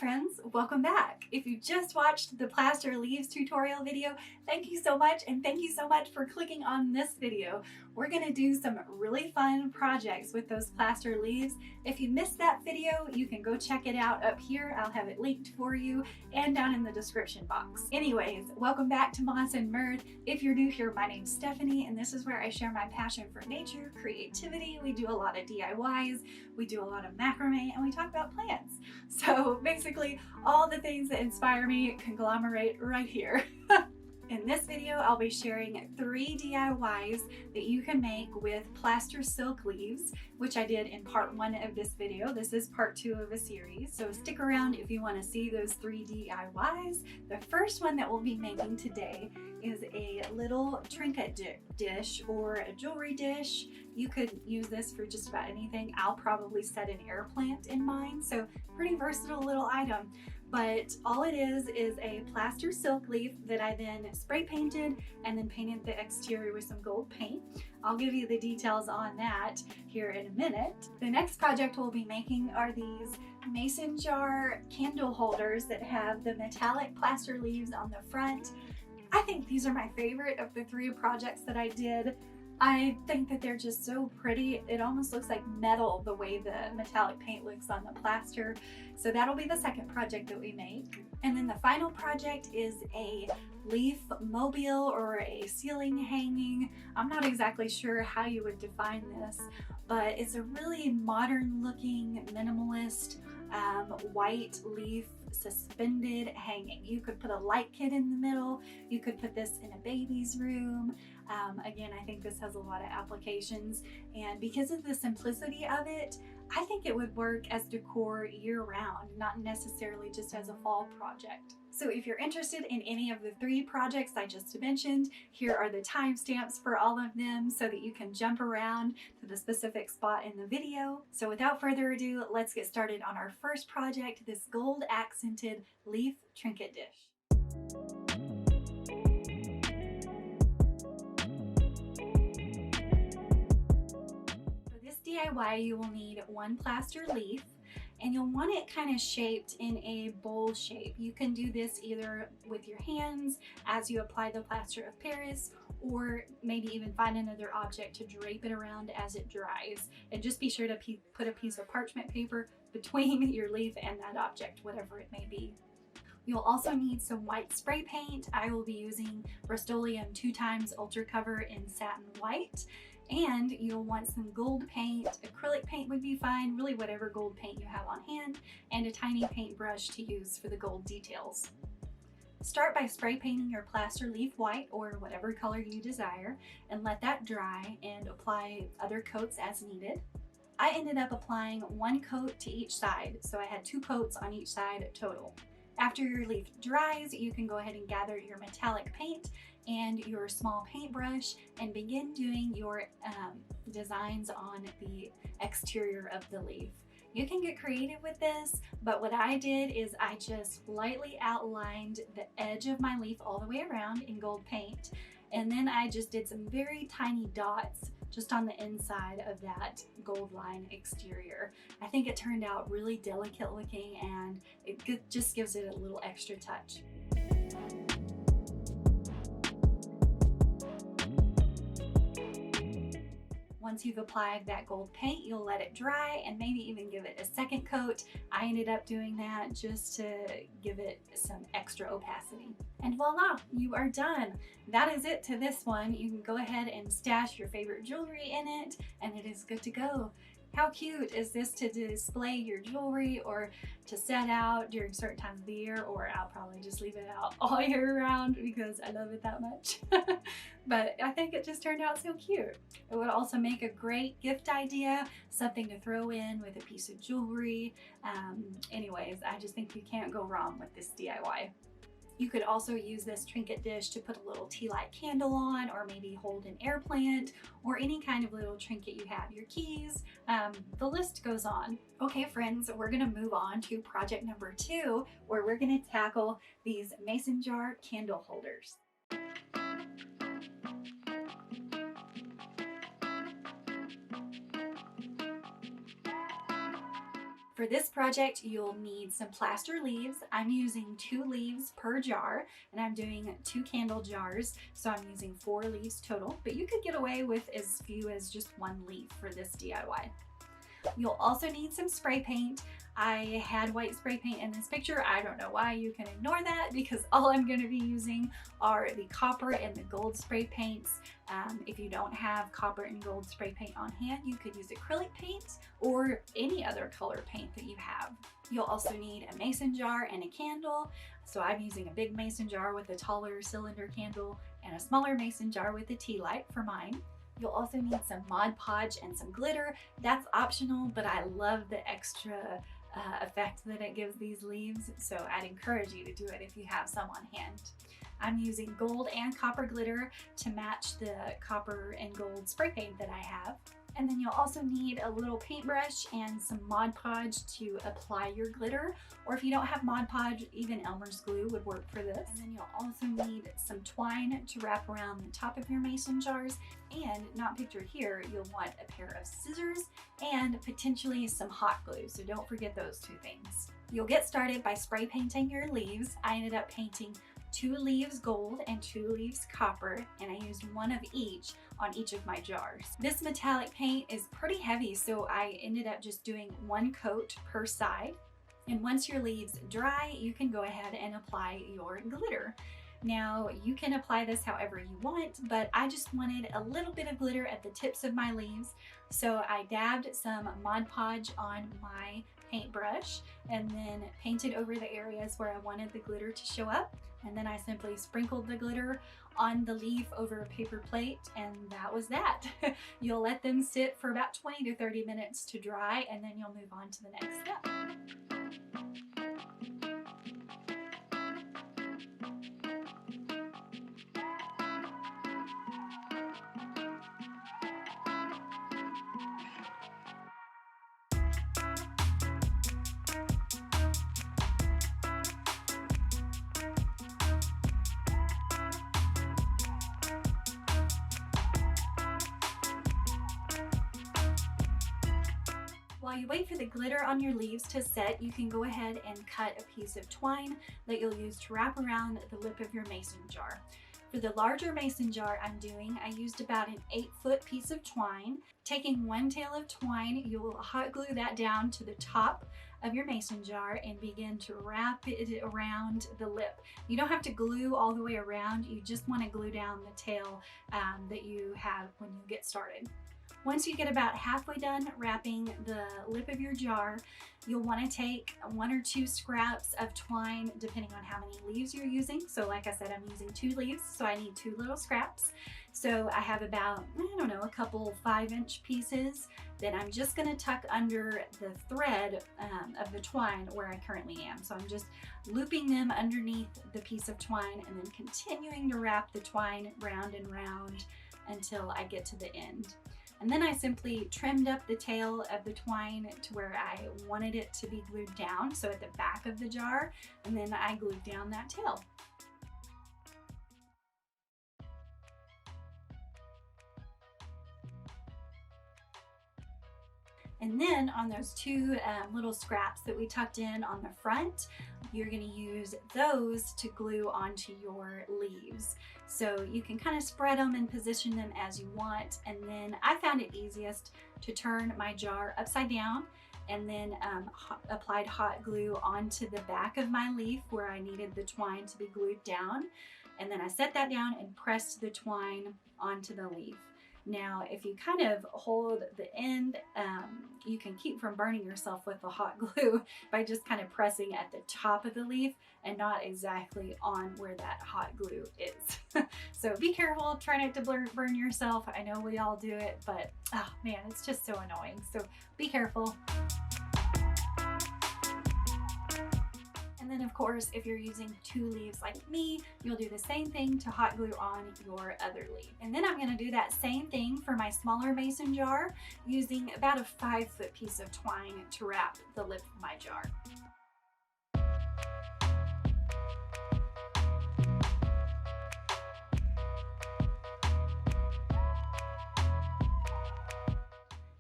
friends, welcome back. If you just watched the Plaster Leaves tutorial video, thank you so much, and thank you so much for clicking on this video. We're going to do some really fun projects with those plaster leaves. If you missed that video, you can go check it out up here. I'll have it linked for you and down in the description box. Anyways, welcome back to Moss and Mirth. If you're new here, my name's Stephanie, and this is where I share my passion for nature, creativity. We do a lot of DIYs, we do a lot of macrame, and we talk about plants. So basically, all the things that inspire me conglomerate right here. In this video, I'll be sharing 3 DIYs that you can make with plaster silk leaves, which I did in part 1 of this video. This is part 2 of a series, so stick around if you want to see those 3 DIYs. The first one that we'll be making today is a little trinket dish or a jewelry dish. You could use this for just about anything. I'll probably set an air plant in mine, so pretty versatile little item. But all it is a plaster silk leaf that I then spray painted and then painted the exterior with some gold paint. I'll give you the details on that here in a minute. The next project we'll be making are these mason jar candle holders that have the metallic plaster leaves on the front. I think these are my favorite of the 3 projects that I did. I think that they're just so pretty. It almost looks like metal the way the metallic paint looks on the plaster. So that'll be the second project that we make. And then the final project is a leaf mobile or a ceiling hanging. I'm not exactly sure how you would define this, but it's a really modern looking minimalist white leaf suspended hanging. You could put a light kit in the middle. You could put this in a baby's room. Again, I think this has a lot of applications, and because of the simplicity of it, I think it would work as decor year-round, not necessarily just as a fall project. So if you're interested in any of the 3 projects I just mentioned, here are the timestamps for all of them so that you can jump around to the specific spot in the video. So without further ado, let's get started on our first project, this gold accented leaf trinket dish. DIY, you will need 1 plaster leaf, and you'll want it kind of shaped in a bowl shape. You can do this either with your hands as you apply the plaster of Paris, or maybe even find another object to drape it around as it dries. And just be sure to put a piece of parchment paper between your leaf and that object, whatever it may be. You'll also need some white spray paint. I will be using Rust-Oleum 2x Ultra Cover in satin white. And you'll want some gold paint. Acrylic paint would be fine, really whatever gold paint you have on hand, and a tiny paintbrush to use for the gold details. Start by spray painting your plaster leaf white or whatever color you desire, and let that dry and apply other coats as needed. I ended up applying 1 coat to each side, so I had 2 coats on each side total. After your leaf dries, you can go ahead and gather your metallic paint and your small paintbrush and begin doing your designs on the exterior of the leaf. You can get creative with this, but what I did is I just lightly outlined the edge of my leaf all the way around in gold paint, and then I just did some very tiny dots just on the inside of that gold line exterior. I think it turned out really delicate looking, and it just gives it a little extra touch. Once you've applied that gold paint, you'll let it dry and maybe even give it a second coat. I ended up doing that just to give it some extra opacity. And voila, you are done. That is it to this one. You can go ahead and stash your favorite jewelry in it, and it is good to go. How cute is this to display your jewelry or to set out during certain times of the year, or I'll probably just leave it out all year round because I love it that much. But I think it just turned out so cute. It would also make a great gift idea, something to throw in with a piece of jewelry. Anyways, I just think you can't go wrong with this DIY. You could also use this trinket dish to put a little tea light candle on, or maybe hold an air plant, or any kind of little trinket you have, your keys, the list goes on. Okay friends, we're gonna move on to project number 2, where we're gonna tackle these mason jar candle holders. For this project, you'll need some plaster leaves. I'm using 2 leaves per jar, and I'm doing 2 candle jars, so I'm using 4 leaves total, but you could get away with as few as just 1 leaf for this DIY. You'll also need some spray paint. I had white spray paint in this picture. I don't know why. You can ignore that because all I'm going to be using are the copper and the gold spray paints. If you don't have copper and gold spray paint on hand, you could use acrylic paint or any other color paint that you have. You'll also need a mason jar and a candle. So I'm using a big mason jar with a taller cylinder candle and a smaller mason jar with a tea light for mine. You'll also need some Mod Podge and some glitter. That's optional, but I love the extra effect that it gives these leaves, so I'd encourage you to do it if you have some on hand. I'm using gold and copper glitter to match the copper and gold spray paint that I have. And then you'll also need a little paintbrush and some Mod Podge to apply your glitter. Or if you don't have Mod Podge, even Elmer's glue would work for this. And then you'll also need some twine to wrap around the top of your mason jars. And not pictured here, you'll want a pair of scissors and potentially some hot glue. So don't forget those 2 things. You'll get started by spray painting your leaves. I ended up painting 2 leaves gold and 2 leaves copper, and I used 1 of each on each of my jars. This metallic paint is pretty heavy, so I ended up just doing 1 coat per side. And once your leaves dry, you can go ahead and apply your glitter. Now, you can apply this however you want, but I just wanted a little bit of glitter at the tips of my leaves, so I dabbed some Mod Podge on my paintbrush and then painted over the areas where I wanted the glitter to show up. And then I simply sprinkled the glitter on the leaf over a paper plate, and that was that. You'll let them sit for about 20 to 30 minutes to dry, and then you'll move on to the next step. While you wait for the glitter on your leaves to set, you can go ahead and cut a piece of twine that you'll use to wrap around the lip of your mason jar. For the larger mason jar I used about an 8-foot piece of twine. Taking 1 tail of twine, you will hot glue that down to the top of your mason jar and begin to wrap it around the lip. You don't have to glue all the way around, you just want to glue down the tail that you have when you get started. Once you get about halfway done wrapping the lip of your jar, you'll want to take 1 or 2 scraps of twine depending on how many leaves you're using. So like I said, I'm using 2 leaves, so I need 2 little scraps. So I have about, I don't know, a couple 5-inch pieces that I'm just going to tuck under the thread of the twine where I currently am. So I'm just looping them underneath the piece of twine and then continuing to wrap the twine round and round until I get to the end. And then I simply trimmed up the tail of the twine to where I wanted it to be glued down, so at the back of the jar, and then I glued down that tail. And then on those 2 little scraps that we tucked in on the front, you're going to use those to glue onto your leaves. So you can kind of spread them and position them as you want. And then I found it easiest to turn my jar upside down and then applied hot glue onto the back of my leaf where I needed the twine to be glued down. And then I set that down and pressed the twine onto the leaf. Now, if you kind of hold the end, you can keep from burning yourself with the hot glue by just kind of pressing at the top of the leaf and not exactly on where that hot glue is. So be careful, try not to burn yourself. I know we all do it, but oh man, it's just so annoying. So be careful. And then of course, if you're using 2 leaves like me, you'll do the same thing to hot glue on your other leaf. And then I'm gonna do that same thing for my smaller mason jar using about a 5-foot piece of twine to wrap the lip of my jar.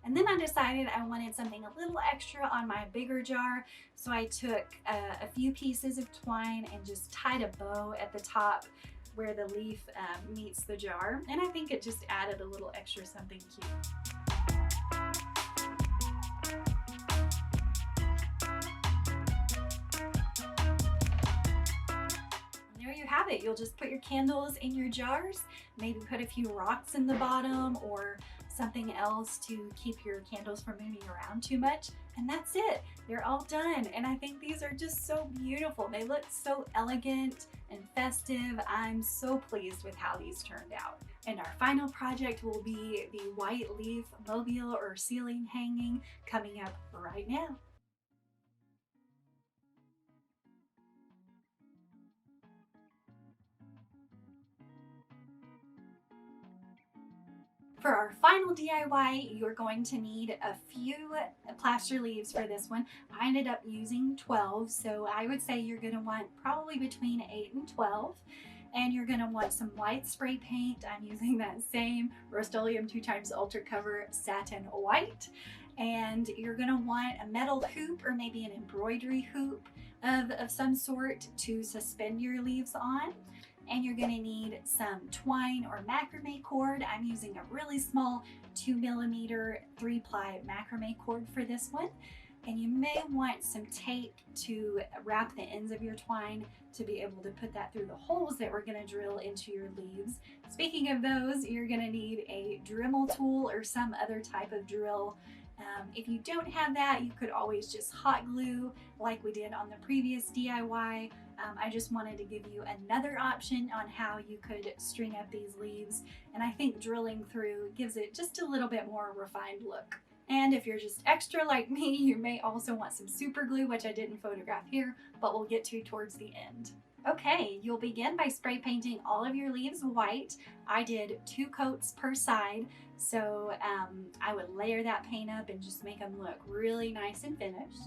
And And then I decided I wanted something a little extra on my bigger jar, so I took a few pieces of twine and just tied a bow at the top where the leaf meets the jar, and I think it just added a little extra something cute. There you have it. You'll just put your candles in your jars, maybe put a few rocks in the bottom or something else to keep your candles from moving around too much, and that's it. They're all done, and I think these are just so beautiful. They look so elegant and festive. I'm so pleased with how these turned out. And our final project will be the white leaf mobile or ceiling hanging coming up right now. For our final DIY, you're going to need a few plaster leaves for this one. I ended up using 12, so I would say you're going to want probably between 8 and 12. And you're going to want some white spray paint. I'm using that same Rust-Oleum 2x Ultra Cover Satin White. And you're going to want a metal hoop or maybe an embroidery hoop of some sort to suspend your leaves on. And you're going to need some twine or macrame cord. I'm using a really small 2mm 3-ply macrame cord for this one. And you may want some tape to wrap the ends of your twine to be able to put that through the holes that we're going to drill into your leaves. Speaking of those, you're going to need a Dremel tool or some other type of drill. If you don't have that, you could always just hot glue like we did on the previous DIY. I just wanted to give you another option on how you could string up these leaves, and I think drilling through gives it just a little bit more refined look. And if you're just extra like me, you may also want some super glue, which I didn't photograph here, but we'll get to towards the end. Okay, you'll begin by spray painting all of your leaves white. I did 2 coats per side, so I would layer that paint up and just make them look really nice and finished.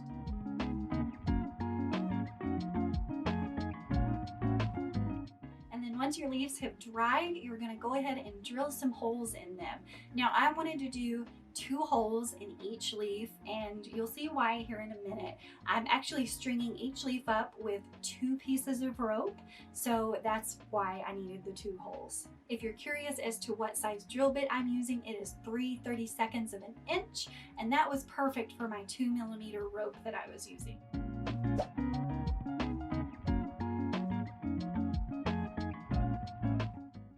Once your leaves have dried, you're going to go ahead and drill some holes in them. Now I wanted to do 2 holes in each leaf, and you'll see why here in a minute. I'm actually stringing each leaf up with 2 pieces of rope, so that's why I needed the 2 holes. If you're curious as to what size drill bit I'm using, it is 3/32 of an inch, and that was perfect for my 2mm rope that I was using.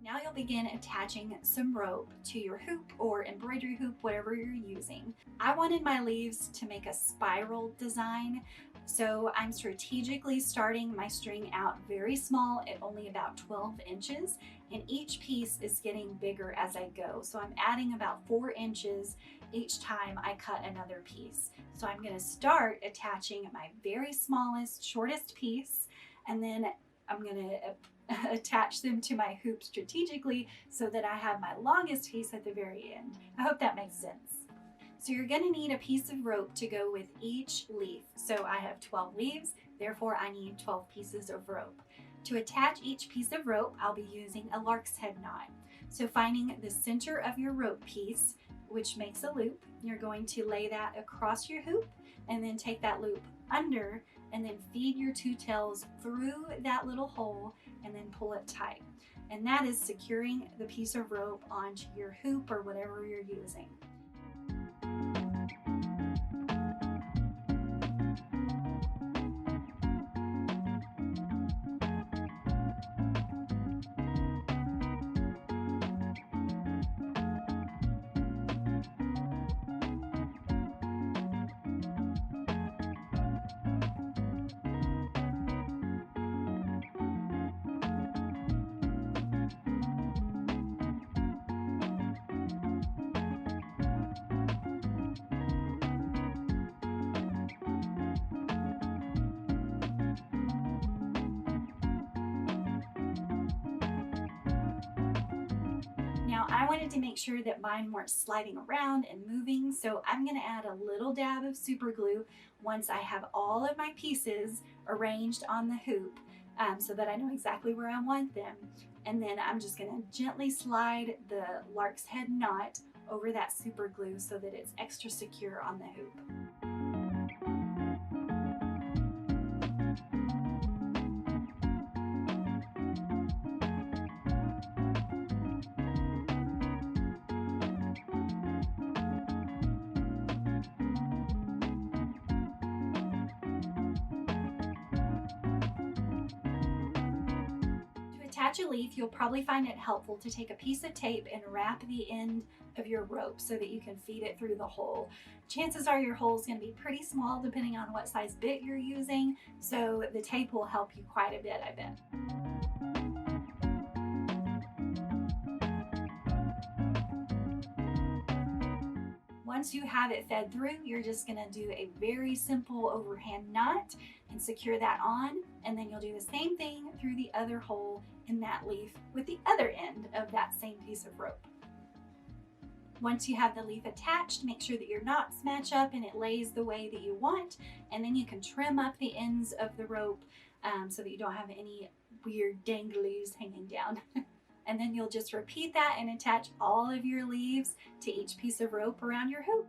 Now you'll begin attaching some rope to your hoop or embroidery hoop, whatever you're using. I wanted my leaves to make a spiral design, so I'm strategically starting my string out very small at only about 12 inches, and each piece is getting bigger as I go. So I'm adding about 4 inches each time I cut another piece. So I'm going to start attaching my very smallest, shortest piece, and then I'm going to attach them to my hoop strategically so that I have my longest piece at the very end. I hope that makes sense. So you're going to need a piece of rope to go with each leaf. So I have 12 leaves, therefore I need 12 pieces of rope. To attach each piece of rope, I'll be using a lark's head knot. So finding the center of your rope piece, which makes a loop, you're going to lay that across your hoop and then take that loop under and then feed your 2 tails through that little hole and then pull it tight. And that is securing the piece of rope onto your hoop or whatever you're using. Now I wanted to make sure that mine weren't sliding around and moving, so I'm going to add a little dab of super glue once I have all of my pieces arranged on the hoop so that I know exactly where I want them. And then I'm just going to gently slide the lark's head knot over that super glue so that it's extra secure on the hoop. Attach a leaf, you'll probably find it helpful to take a piece of tape and wrap the end of your rope so that you can feed it through the hole. Chances are your hole is going to be pretty small depending on what size bit you're using, so the tape will help you quite a bit, I bet. Once you have it fed through, you're just going to do a very simple overhand knot and secure that on, and then you'll do the same thing through the other hole in that leaf with the other end of that same piece of rope. Once you have the leaf attached, make sure that your knots match up and it lays the way that you want, and then you can trim up the ends of the rope so that you don't have any weird danglies hanging down. And then you'll just repeat that and attach all of your leaves to each piece of rope around your hoop.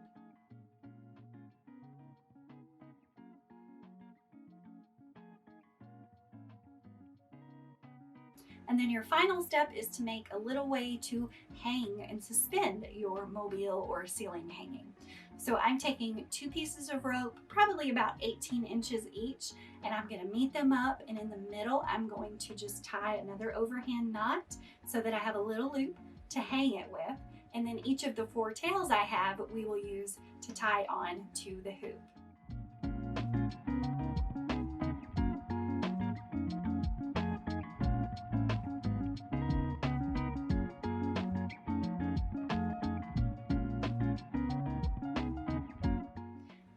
And then your final step is to make a little way to hang and suspend your mobile or ceiling hanging. So I'm taking 2 pieces of rope, probably about 18 inches each, and I'm going to meet them up, and in the middle I'm going to just tie another overhand knot so that I have a little loop to hang it with, and then each of the 4 tails I have we will use to tie on to the hoop.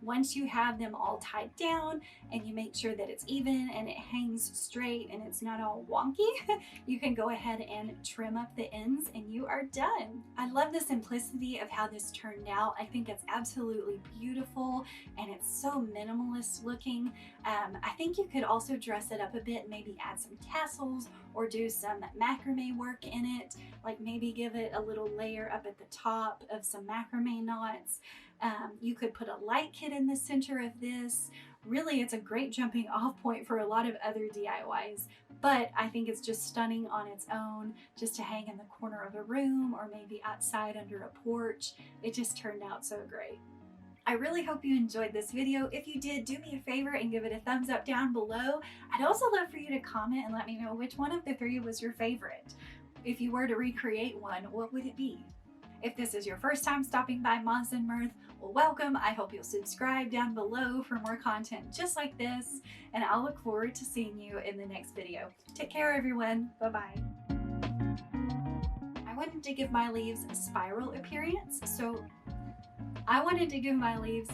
Once you have them all tied down and you make sure that it's even and it hangs straight and it's not all wonky, you can go ahead and trim up the ends and you are done. I love the simplicity of how this turned out. I think it's absolutely beautiful and it's so minimalist looking. I think you could also dress it up a bit, maybe add some tassels or do some macrame work in it, like maybe give it a little layer up at the top of some macrame knots. You could put a light kit in the center of this. Really, it's a great jumping off point for a lot of other DIYs, but I think it's just stunning on its own, just to hang in the corner of a room or maybe outside under a porch. It just turned out so great. I really hope you enjoyed this video. If you did, do me a favor and give it a thumbs up down below. I'd also love for you to comment and let me know which one of the 3 was your favorite. If you were to recreate one, what would it be? If this is your first time stopping by Moss and Mirth, well, welcome. I hope you'll subscribe down below for more content just like this, and I'll look forward to seeing you in the next video. Take care, everyone. Bye-bye. I wanted to give my leaves a spiral appearance, so I wanted to give my leaves